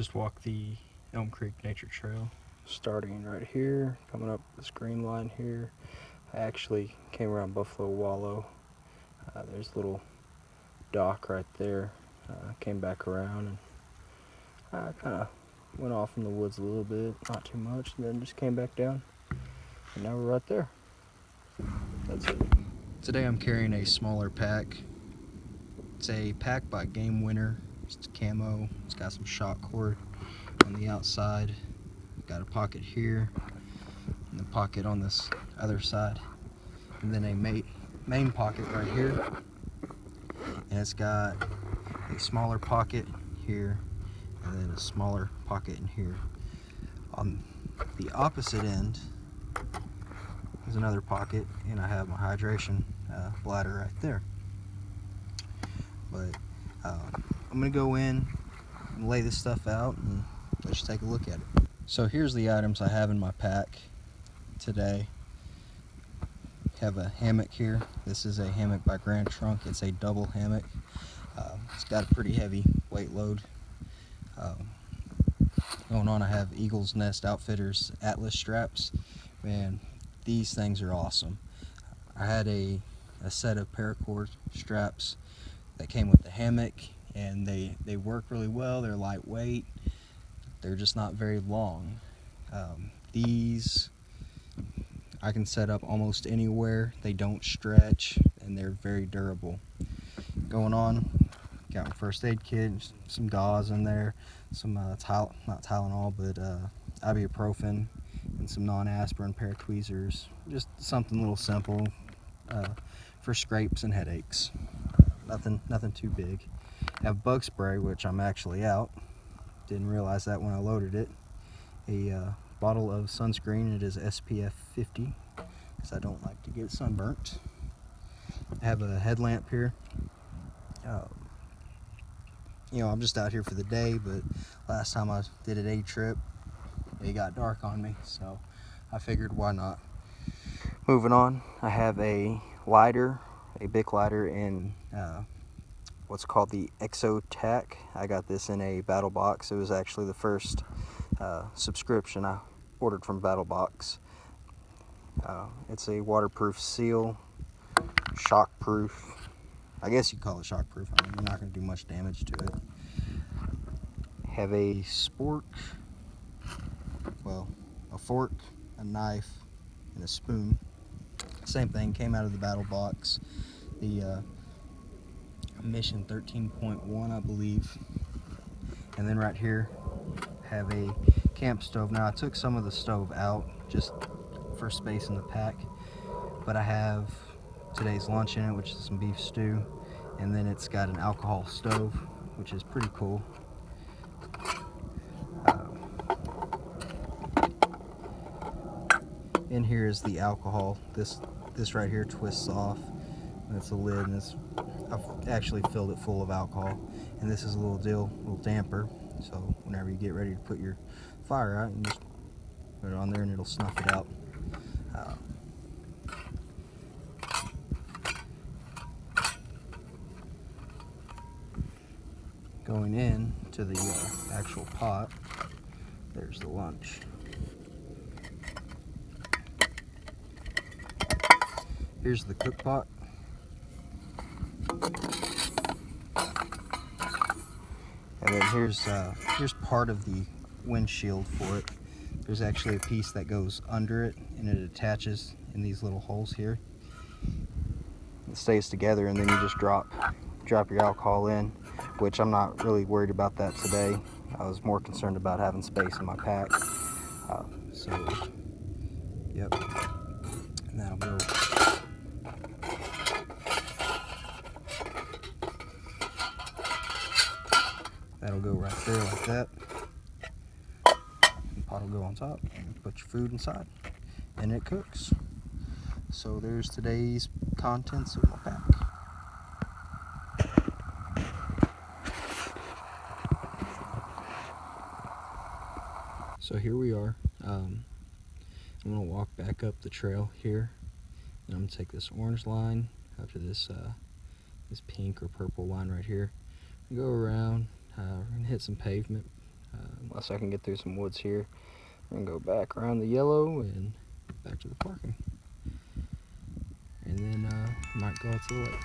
Just walked the Elm Creek Nature Trail, starting right here, coming up this green line here. I actually came around Buffalo Wallow. There's a little dock right there. Came back around and I kind of went off in the woods a little bit, not too much, and then just came back down. And now we're right there. That's it. Today I'm carrying a smaller pack. It's a pack by Game Winner. It's camo. It's got some shock cord on the outside. Got a pocket here, and the pocket on this other side, and then a main pocket right here. And it's got a smaller pocket here, and then a smaller pocket in here. On the opposite end is another pocket, and I have my hydration bladder right there. But I'm gonna go in and lay this stuff out and let's just take a look at it. So here's the items I have in my pack today. Have a hammock here. This is a hammock by Grand Trunk. It's a double hammock. It's got a pretty heavy weight load. Going on, I have Eagle's Nest Outfitters Atlas straps. Man, these things are awesome. I had a set of paracord straps that came with the hammock, and they work really well. They're lightweight. They're just not very long. These I can set up almost anywhere. They don't stretch, and they're very durable. Going on, got my first aid kit, some gauze in there, some not Tylenol, but ibuprofen, and some non-aspirin pair of tweezers. Just something a little simple for scrapes and headaches. Nothing too big. I have bug spray, which I'm actually out. Didn't realize that when I loaded it. A bottle of sunscreen. It is SPF 50 because I don't like to get sunburnt. I have a headlamp here. I'm just out here for the day, but last time I did a day trip, it got dark on me, so I figured why not. Moving on, I have a lighter, a Bic lighter in what's called the Exotac. I got this in a Battlbox. It was actually the first subscription I ordered from Battlbox. It's a waterproof seal, shockproof. I guess you call it shockproof. I mean, you're not going to do much damage to it. Have a spork, a fork, a knife, and a spoon. Same thing, came out of the Battlbox. The Mission 13.1, I believe. And then right here, have a camp stove. Now, I took some of the stove out just for space in the pack, but I have today's lunch in it, which is some beef stew, and then it's got an alcohol stove, which is pretty cool. In here is the alcohol. This right here twists off. That's a lid, and I've actually filled it full of alcohol. And this is a little damper. So whenever you get ready to put your fire out, you just put it on there and it'll snuff it out. Going in to the actual pot, there's the lunch. Here's the cook pot. And then here's part of the windshield for it. There's actually a piece that goes under it, and it attaches in these little holes here. It stays together, and then you just drop your alcohol in, which I'm not really worried about that today. I was more concerned about having space in my pack. Yep. And that'll go. That'll go right there like that. The pot will go on top, and put your food inside, and it cooks. So there's today's contents of my pack. So here we are. I'm gonna walk back up the trail here, and I'm gonna take this orange line after this pink or purple line right here, and go around. We're gonna hit some pavement, unless I can get through some woods here. I'm gonna go back around the yellow and back to the parking. And then might go out to the lake.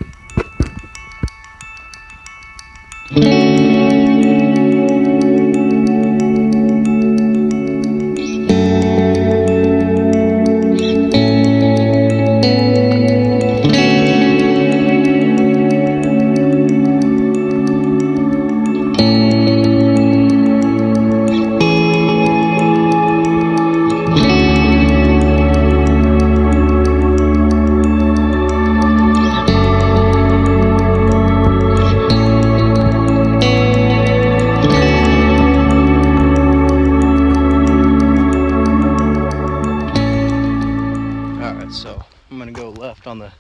So I'm gonna go left on the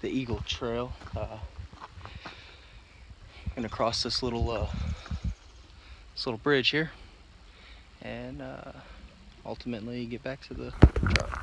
Eagle Trail. Gonna cross this little bridge here, and ultimately get back to the truck.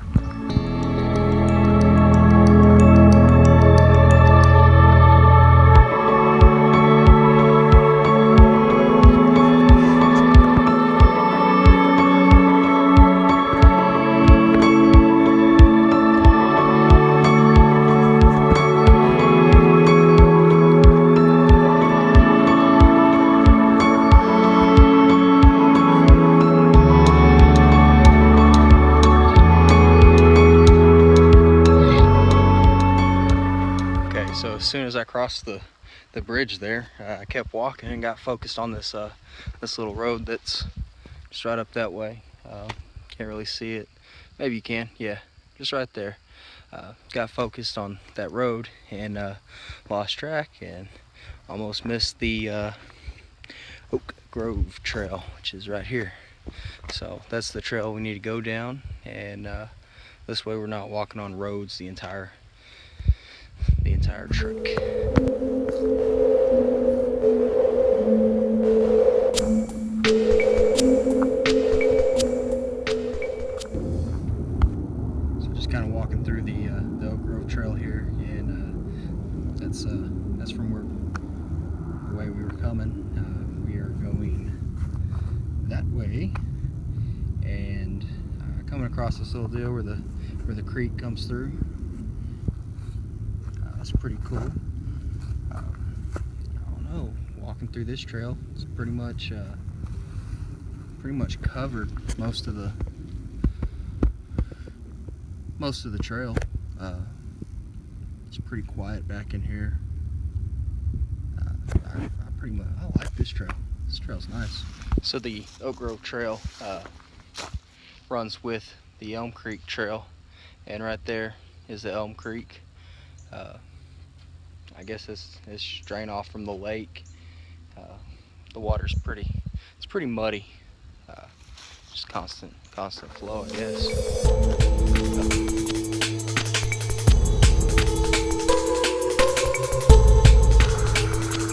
So as soon as I crossed the bridge there, I kept walking and got focused on this this little road that's just right up that way. Can't really see it. Maybe you can. Yeah, just right there. Got focused on that road and lost track and almost missed the Oak Grove Trail, which is right here. So that's the trail we need to go down, and this way we're not walking on roads the entire trek. So just kind of walking through the Oak Grove Trail here, and that's from the way we were coming. We are going that way, and coming across this little deal where the creek comes through. That's pretty cool. I don't know. Walking through this trail, it's pretty much covered most of the trail. It's pretty quiet back in here. I like this trail. This trail's nice. So the Oak Grove Trail runs with the Elm Creek Trail, and right there is the Elm Creek. I guess it's drain off from the lake. The water's pretty muddy. Just constant flow, I guess.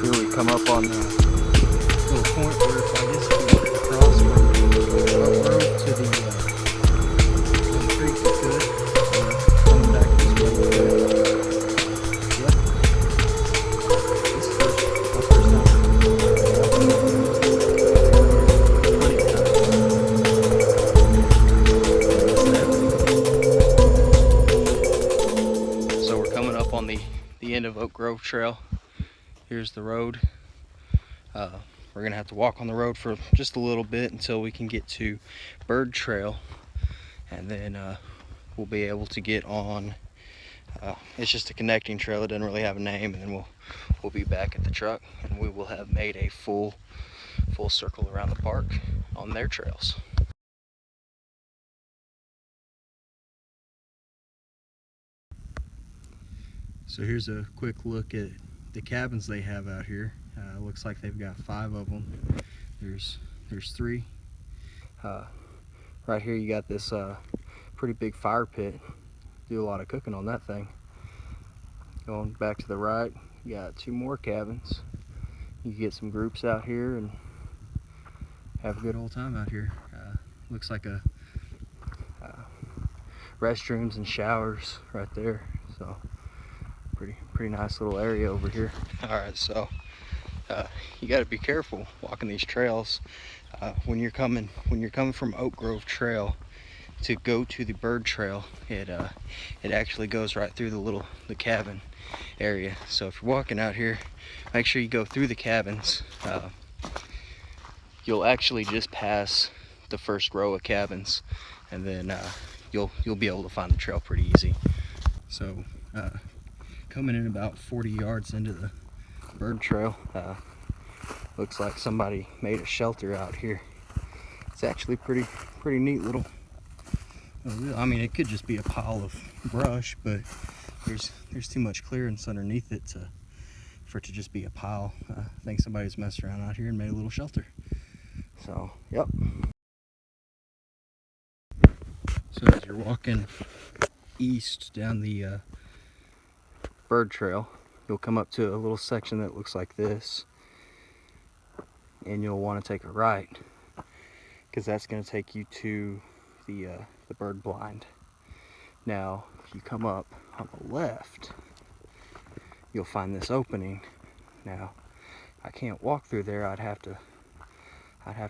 Here we come up on the little point where I guess if we cross from Oak Grove to the Elm Creek, we could. Or coming back this way, we could. Yep. This is my first time. So we're coming up on the end of Oak Grove Trail. Here's the road. We're gonna have to walk on the road for just a little bit until we can get to Bird Trail, and then we'll be able to get on. It's just a connecting trail. It doesn't really have a name, and then we'll be back at the truck, and we will have made a full circle around the park on their trails. So here's a quick look at the cabins they have out here. Looks like they've got 5 of them. There's 3. Right here you got this pretty big fire pit. Do a lot of cooking on that thing. Going back to the right, you got 2 more cabins. You can get some groups out here and have a good old time out here. Looks like a restrooms and showers right there. So pretty nice little area over here. All right, so you got to be careful walking these trails. When you're coming from Oak Grove Trail to go to the bird trail, it actually goes right through the cabin area. So if you're walking out here, make sure you go through the cabins. You'll actually just pass the first row of cabins, and then you'll be able to find the trail pretty easy. So coming in about 40 yards into the bird trail, looks like somebody made a shelter out here. It's actually pretty neat little. I mean, it could just be a pile of brush, but there's too much clearance underneath it for it to just be a pile. I think somebody's messed around out here and made a little shelter. So, yep. So as you're walking east down the bird trail, you'll come up to a little section that looks like this, and you'll want to take a right, because that's going to take you to the bird blind. Now, if you come up on the left, you'll find this opening. Now, I can't walk through there. I'd have to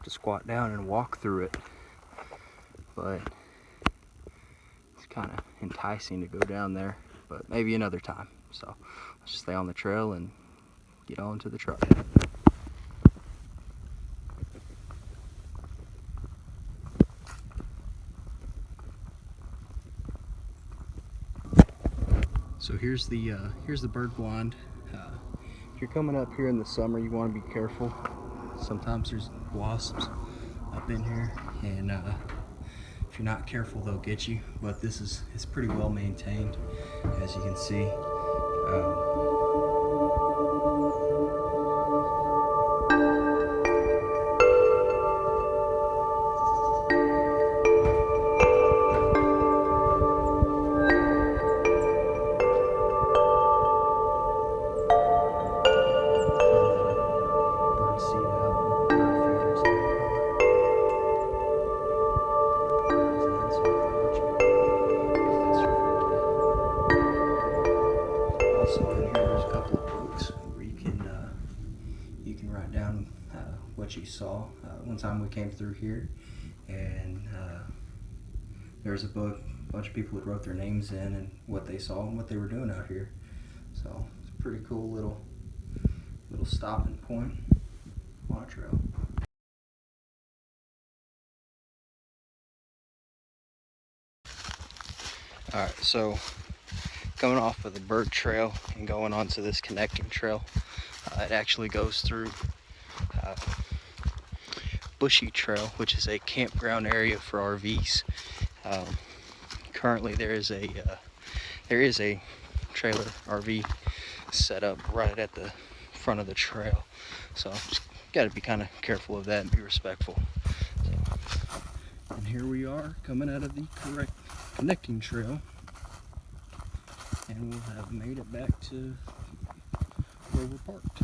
squat down and walk through it, but it's kind of enticing to go down there, but maybe another time. So let's just stay on the trail and get on to the truck. So here's the bird blind. If you're coming up here in the summer, you want to be careful. Sometimes there's wasps up in here, and if you're not careful, they'll get you. But it's pretty well maintained, as you can see. Also in here, there's a couple of books where you can write down what you saw. One time we came through here, and there's a book. A bunch of people had wrote their names in and what they saw and what they were doing out here. So it's a pretty cool little stopping point on a trail. All right, so coming off of the bird trail and going onto this connecting trail, it actually goes through Bushy Trail, which is a campground area for RVs. Currently there is a trailer RV set up right at the front of the trail, so just got to be kind of careful of that and be respectful. So, and here we are coming out of the connecting trail, and we'll have made it back to where we're parked.